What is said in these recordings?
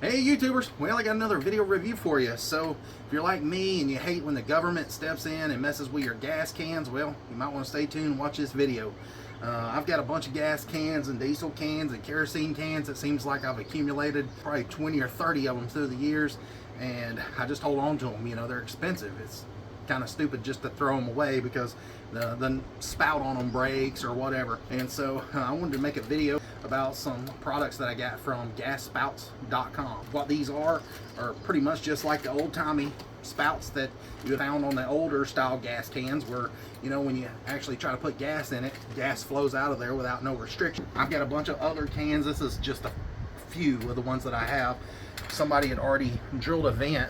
Hey YouTubers, well I got another video review for you. So if you're like me and you hate when the government steps in and messes with your gas cans, well you might want to stay tuned and watch this video. I've got a bunch of gas cans and diesel cans and kerosene cans. It seems like I've accumulated probably 20 or 30 of them through the years, and I just hold on to them. You know, they're expensive. It's kind of stupid just to throw them away because the spout on them breaks or whatever. And so I wanted to make a video about some products that I got from gasspouts.com. What these are pretty much just like the old-timey spouts that you found on the older style gas cans, where you know when you actually try to put gas in it, gas flows out of there without no restriction. I've got a bunch of other cans. This is just a few of the ones that I have. Somebody had already drilled a vent,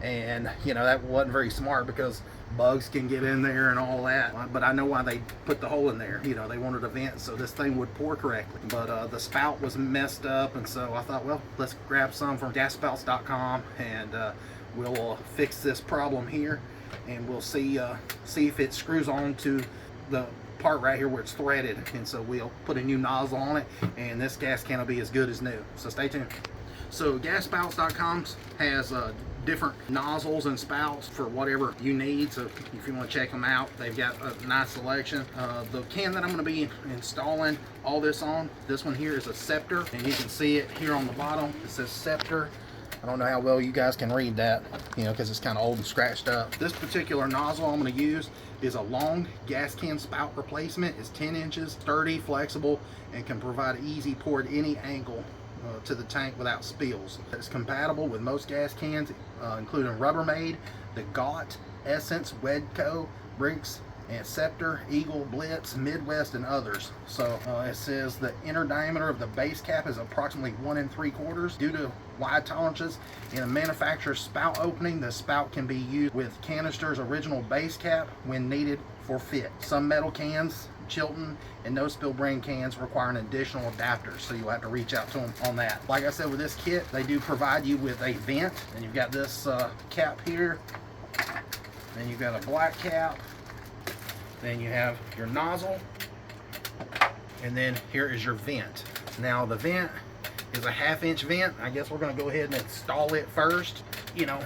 and you know that wasn't very smart because bugs can get in there and all that, but I know why they put the hole in there. You know, they wanted a vent so this thing would pour correctly, but the spout was messed up, and so I thought, well, let's grab some from gasspouts.com and we'll fix this problem here, and we'll see if it screws on to the part right here where it's threaded, and so we'll put a new nozzle on it, and this gas can will be as good as new. So stay tuned. So gasspouts.com has different nozzles and spouts for whatever you need, so if you want to check them out, they've got a nice selection. The can that I'm going to be installing all this on, this one here is a Scepter, and you can see it here on the bottom. It says Scepter. I don't know how well you guys can read that, you know, because it's kind of old and scratched up. This particular nozzle I'm going to use is a long gas can spout replacement. It's 10 inches, sturdy, flexible, and can provide easy pour at any angle to the tank without spills. It's compatible with most gas cans, including Rubbermaid, the Gott, Essence, Wedco, Briggs, and Scepter, Eagle, Blitz, Midwest, and others. So it says the inner diameter of the base cap is approximately 1 3/4. Due to wide tolerances in a manufacturer's spout opening, the spout can be used with canister's original base cap when needed for fit. Some metal cans, Chilton, and no spill brand cans require an additional adapter, so you'll have to reach out to them on that. Like I said, with this kit, they do provide you with a vent, and you've got this cap here, then you've got a black cap, then you have your nozzle, and then here is your vent. Now the vent is a 1/2 inch vent. I guess we're going to go ahead and install it first. You know,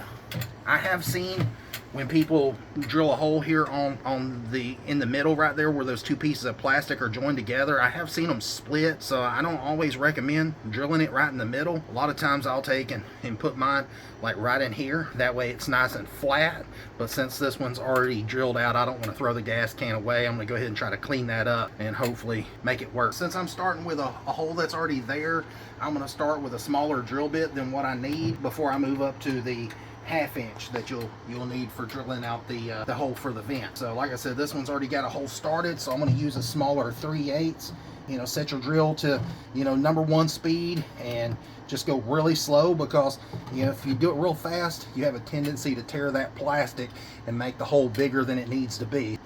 I have seen when people drill a hole here in the middle right there where those two pieces of plastic are joined together, I have seen them split, so I don't always recommend drilling it right in the middle. A lot of times I'll take and put mine like right in here, that way it's nice and flat. But since this one's already drilled out, I don't want to throw the gas can away. I'm going to go ahead and try to clean that up and hopefully make it work. Since I'm starting with a hole that's already there, I'm going to start with a smaller drill bit than what I need before I move up to the 1/2 inch that you'll need for drilling out the hole for the vent. So like I said, this one's already got a hole started, so I'm going to use a smaller 3/8. You know, set your drill to, you know, #1 speed and just go really slow, because you know if you do it real fast, you have a tendency to tear that plastic and make the hole bigger than it needs to be.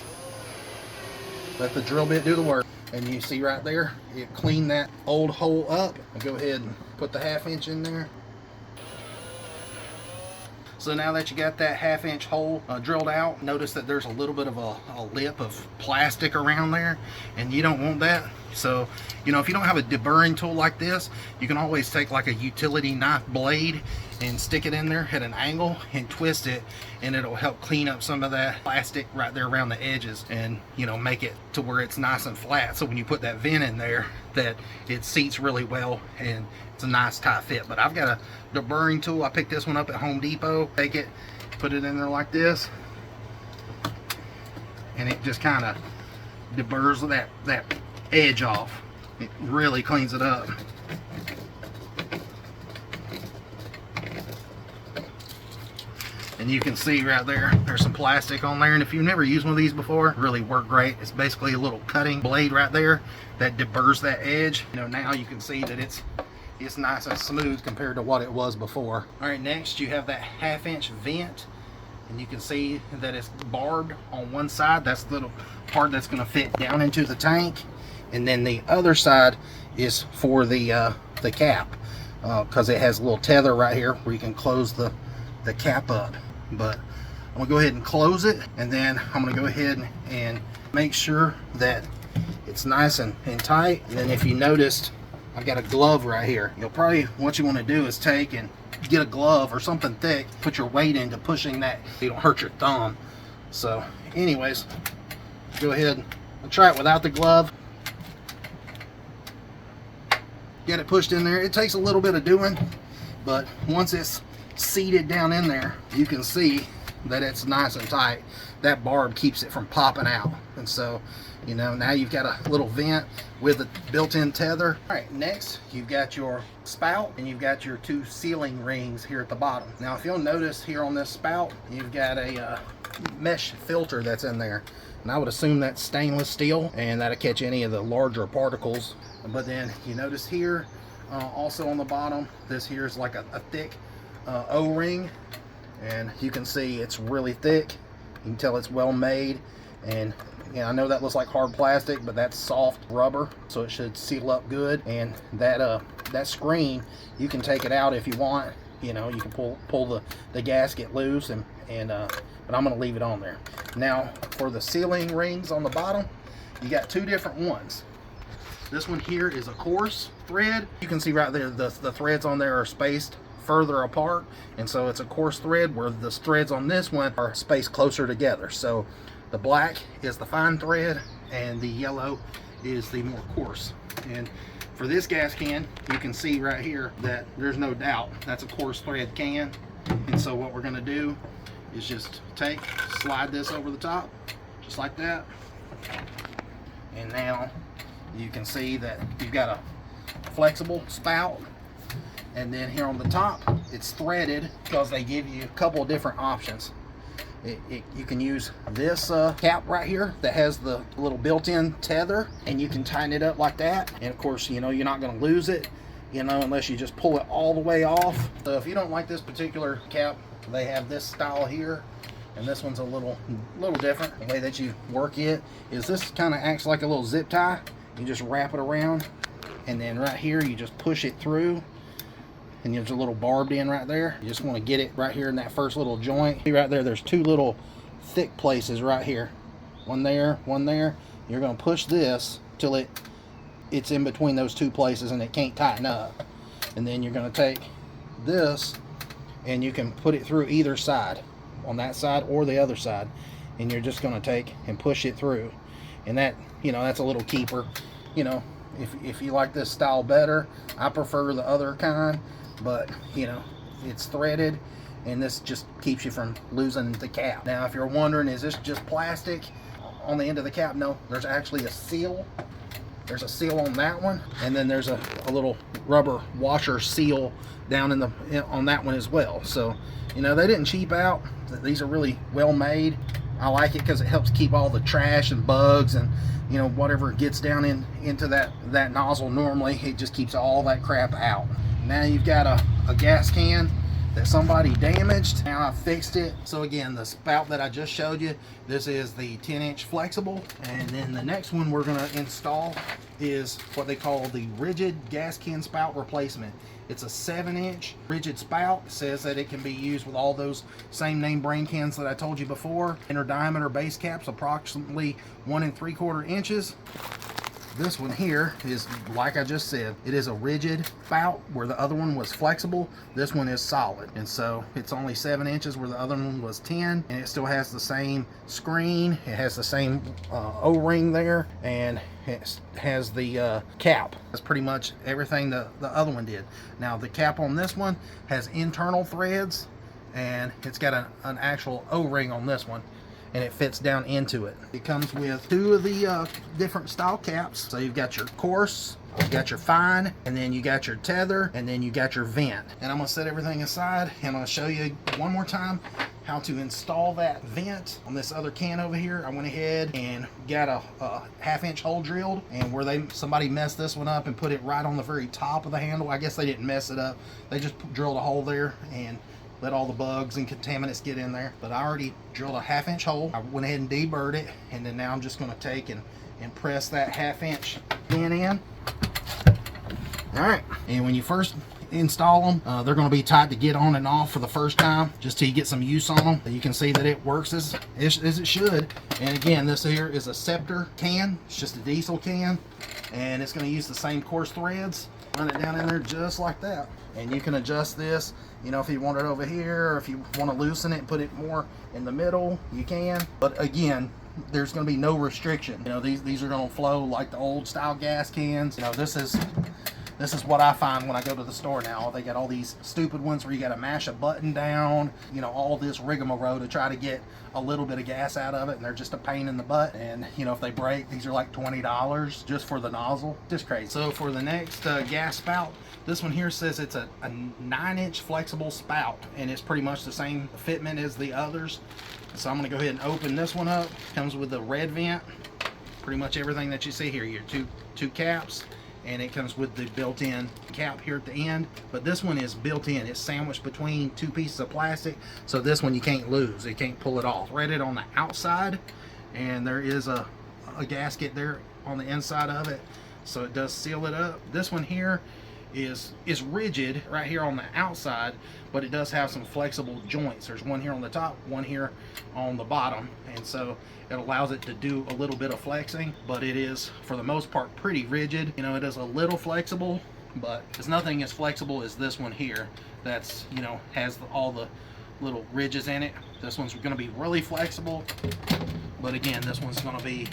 Let the drill bit do the work, and you see right there, it cleaned that old hole up. I'll go ahead and put the 1/2 inch in there. So now that you got that 1/2 inch hole drilled out, notice that there's a little bit of a lip of plastic around there, and you don't want that. So, you know, if you don't have a deburring tool like this, you can always take like a utility knife blade and stick it in there at an angle and twist it, and it'll help clean up some of that plastic right there around the edges, and you know, make it to where it's nice and flat, so when you put that vent in there, that it seats really well and it's a nice tight fit. But I've got a deburring tool. I picked this one up at Home Depot. Take it, put it in there like this, and it just kind of deburs that edge off. It really cleans it up. And you can see right there, there's some plastic on there, and if you've never used one of these before, really work great. It's basically a little cutting blade right there that deburs that edge. You know, now you can see that it's nice and smooth compared to what it was before. All right, next you have that 1/2 inch vent, and you can see that it's barbed on one side. That's the little part that's going to fit down into the tank, and then the other side is for the cap, because it has a little tether right here where you can close the cap up. But I'm gonna go ahead and close it, and then I'm gonna go ahead and make sure that it's nice and tight. And then if you noticed I've got a glove right here. You'll probably, what you want to do is take and get a glove or something thick, put your weight into pushing that. You don't hurt your thumb. So anyways, go ahead and try it without the glove. Get it pushed in there. It takes a little bit of doing, but once it's seated down in there, you can see that it's nice and tight. That barb keeps it from popping out. And so, you know, now you've got a little vent with a built-in tether. All right, next you've got your spout and you've got your two sealing rings here at the bottom. Now, if you'll notice here on this spout, you've got a mesh filter that's in there. And I would assume that's stainless steel and that'll catch any of the larger particles. But then you notice here, also on the bottom, this here is like a thick O-ring. And you can see it's really thick. You can tell it's well made. And yeah, I know that looks like hard plastic, but that's soft rubber, so it should seal up good. And that that screen, you can take it out if you want. You know, you can pull the gasket loose, but I'm going to leave it on there. Now, for the sealing rings on the bottom, you got two different ones. This one here is a coarse thread. You can see right there, the threads on there are spaced further apart, and so it's a coarse thread, where the threads on this one are spaced closer together. So the black is the fine thread and the yellow is the more coarse. And for this gas can, you can see right here that there's no doubt that's a coarse thread can. And so what we're going to do is just slide this over the top just like that, and now you can see that you've got a flexible spout. And then here on the top, it's threaded because they give you a couple of different options. You can use this cap right here that has the little built-in tether, and you can tighten it up like that. And of course, you know, you're not going to lose it, you know, unless you just pull it all the way off. So if you don't like this particular cap, they have this style here, and this one's a little different. The way that you work it is this kind of acts like a little zip tie. You just wrap it around, and then right here you just push it through. And there's a little barbed in right there. You just want to get it right here in that first little joint. See right there, there's two little thick places right here. One there, one there. You're going to push this till it's in between those two places and it can't tighten up. And then you're going to take this and you can put it through either side, on that side or the other side. And you're just going to take and push it through. And that, you know, that's a little keeper. You know, if you like this style better, I prefer the other kind. But, you know, it's threaded, and this just keeps you from losing the cap. Now, if you're wondering, is this just plastic on the end of the cap? No, there's actually a seal. There's a seal on that one, and then there's a little rubber washer seal down on that one as well. So, you know, they didn't cheap out. These are really well made. I like it because it helps keep all the trash and bugs and, you know, whatever gets down into that nozzle normally, it just keeps all that crap out. Now you've got a gas can that somebody damaged. Now I fixed it. So again, the spout that I just showed you, this is the 10-inch flexible. And then the next one we're gonna install is what they call the rigid gas can spout replacement. It's a 7-inch rigid spout. It says that it can be used with all those same name brand cans that I told you before. Inner diameter base caps approximately 1 3/4 inches. This one here is, like I just said, it is a rigid spout, where the other one was flexible. This one is solid, and so it's only 7 inches where the other one was 10, and it still has the same screen. It has the same O-ring there, and it has the cap. That's pretty much everything the other one did. Now the cap on this one has internal threads, and it's got an actual O-ring on this one, and it fits down into it. It comes with two of the different style caps. So you've got your coarse, you got your fine, and then you got your tether, and then you got your vent. And I'm gonna set everything aside, and I'm gonna show you one more time how to install that vent on this other can over here. I went ahead and got a 1/2-inch hole drilled, and where somebody messed this one up and put it right on the very top of the handle. I guess they didn't mess it up. They just drilled a hole there and let all the bugs and contaminants get in there. But I already drilled a 1/2-inch hole. I went ahead and deburred it, and then now I'm just going to take and press that 1/2-inch pin in. All right, and when you first install them, they're going to be tight to get on and off for the first time, just till you get some use on them. You can see that it works as it should. And again, this here is a Scepter can. It's just a diesel can, and it's going to use the same coarse threads. run it down in there just like that. And you can adjust this, you know, if you want it over here, or if you want to loosen it and put it more in the middle, you can. But again, there's going to be no restriction. You know, these are going to flow like the old style gas cans. You know, this is what I find when I go to the store now. They got all these stupid ones where you got to mash a button down, you know, all this rigmarole to try to get a little bit of gas out of it, and they're just a pain in the butt. And you know, if they break, these are like $20 just for the nozzle. Just crazy. So for the next gas spout, this one here says it's a 9-inch flexible spout, and it's pretty much the same fitment as the others. So I'm going to go ahead and open this one up. Comes with the red vent, pretty much everything that you see here. Your two caps, and it comes with the built-in cap here at the end. But this one is built in. It's sandwiched between two pieces of plastic, so this one you can't lose. You can't pull it off. Threaded on the outside, and there is a gasket there on the inside of it, so it does seal it up. This one here is rigid right here on the outside, but it does have some flexible joints. There's one here on the top, one here on the bottom, and so it allows it to do a little bit of flexing, but it is for the most part pretty rigid. You know, it is a little flexible, but it's nothing as flexible as this one here that's, you know, has all the little ridges in it. This one's going to be really flexible, but again, this one's going to be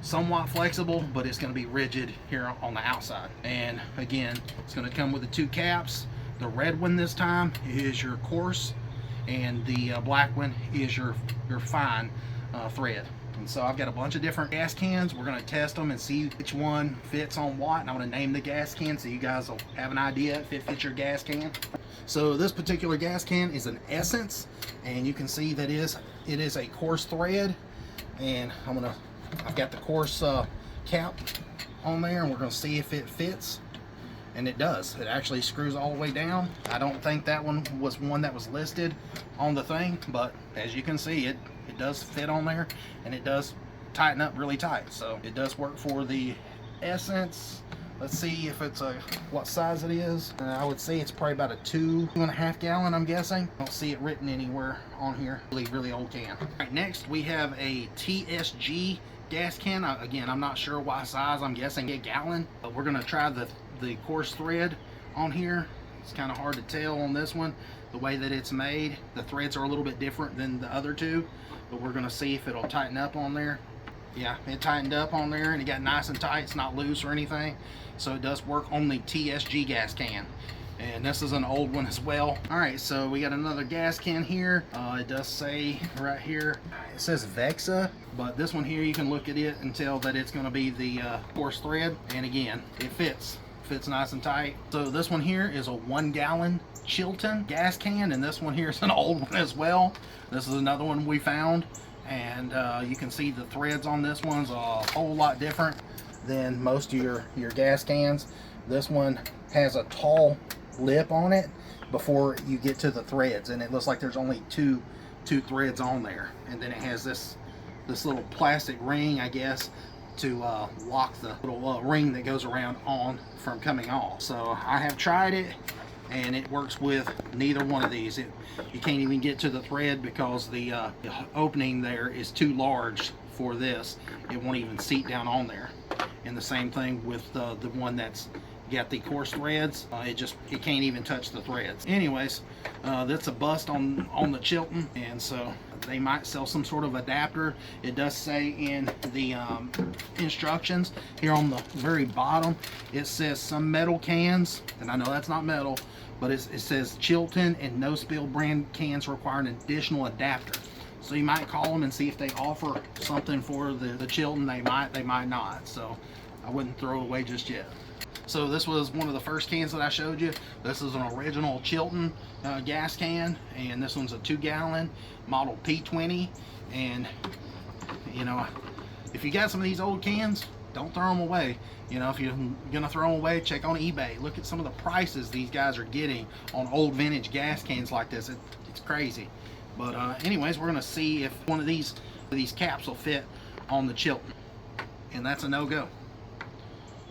somewhat flexible, but it's going to be rigid here on the outside. And again, it's going to come with the two caps. The red one this time is your coarse, and the black one is your fine thread. And so I've got a bunch of different gas cans. We're going to test them and see which one fits on what, and I'm going to name the gas can so you guys will have an idea if it fits your gas can. So this particular gas can is an Essence, and you can see that it is a coarse thread, and I've got the coarse cap on there, and we're going to see if it fits. And it does. It actually screws all the way down. I don't think that one was one that was listed on the thing, but as you can see, it does fit on there, and it does tighten up really tight. So it does work for the Essence. Let's see if it's what size it is. I would say it's probably about a 2.5 gallon, I'm guessing. I don't see it written anywhere on here. Really old can. All right, next we have a TSG gas can. Again, I'm not sure what size. I'm guessing a gallon, but we're gonna try the coarse thread on here. It's kind of hard to tell on this one, the way that it's made. The threads are a little bit different than the other two, but we're gonna see if it'll tighten up on there. Yeah, it tightened up on there, and it got nice and tight. It's not loose or anything, so it does work on the TSG gas can. And this is an old one as well. All right, so we got another gas can here. It does say right here, it says Vexa, but this one here, you can look at it and tell that it's going to be the coarse thread. And again, it fits nice and tight. So this one here is a 1 gallon Chilton gas can, and this one here is an old one as well. This is another one we found, and you can see the threads on this one's a whole lot different than most of your gas cans. This one has a tall lip on it before you get to the threads, and it looks like there's only two threads on there, and then it has this little plastic ring, I guess, to lock the little ring that goes around on from coming off. So I have tried it, and it works with neither one of these. You can't even get to the thread because the opening there is too large for this. It won't even seat down on there. And the same thing with the one that's got the coarse threads. It can't even touch the threads. Anyways, that's a bust on the Chilton, and so they might sell some sort of adapter. It does say in the instructions here on the very bottom, it says some metal cans, and I know that's not metal, but it says Chilton and No Spill brand cans require an additional adapter. So you might call them and see if they offer something for the Chilton. They might not. So I wouldn't throw it away just yet. So this was one of the first cans that I showed you. This is an original Chilton gas can, and this one's a 2 gallon model P20. And you know, if you got some of these old cans, don't throw them away. You know, if you're gonna throw them away, check on eBay. Look at some of the prices these guys are getting on old vintage gas cans like this. It's crazy. But anyways, we're gonna see if one of these caps will fit on the Chilton, and that's a no-go.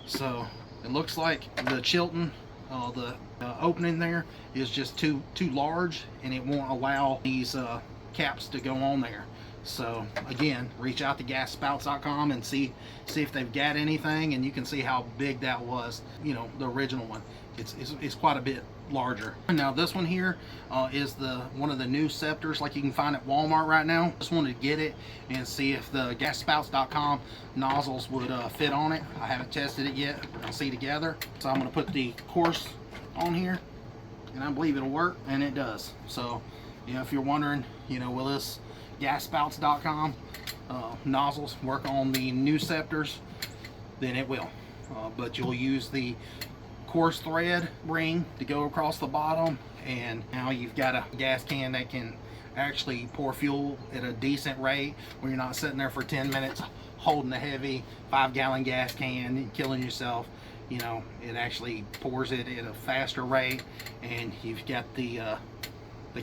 So it looks like the Chilton, the opening there is just too large, and it won't allow these caps to go on there. So again, reach out to gasspouts.com and see if they've got anything, and you can see how big that was. You know, the original one. It's quite a bit larger. Now this one here is one of the new Scepters, like you can find at Walmart right now. Just wanted to get it and see if the gasspouts.com nozzles would fit on it. I haven't tested it yet. I'll see together. So I'm going to put the course on here, and I believe it'll work, and it does. So, you know, if you're wondering, you know, will this gasspouts.com nozzles work on the new Scepters, then it will. But you'll use the coarse thread ring to go across the bottom, and now you've got a gas can that can actually pour fuel at a decent rate, where you're not sitting there for 10 minutes holding a heavy 5-gallon gas can and killing yourself. You know, it actually pours it at a faster rate, and you've got the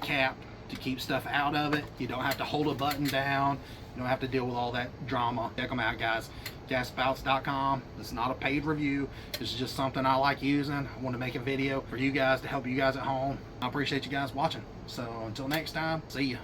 cap to keep stuff out of it. You don't have to hold a button down. You don't have to deal with all that drama. Check them out, guys. gasspouts.com. It's not a paid review. This is just something I like using. I want to make a video for you guys to help you guys at home. I appreciate you guys watching. So until next time, see ya.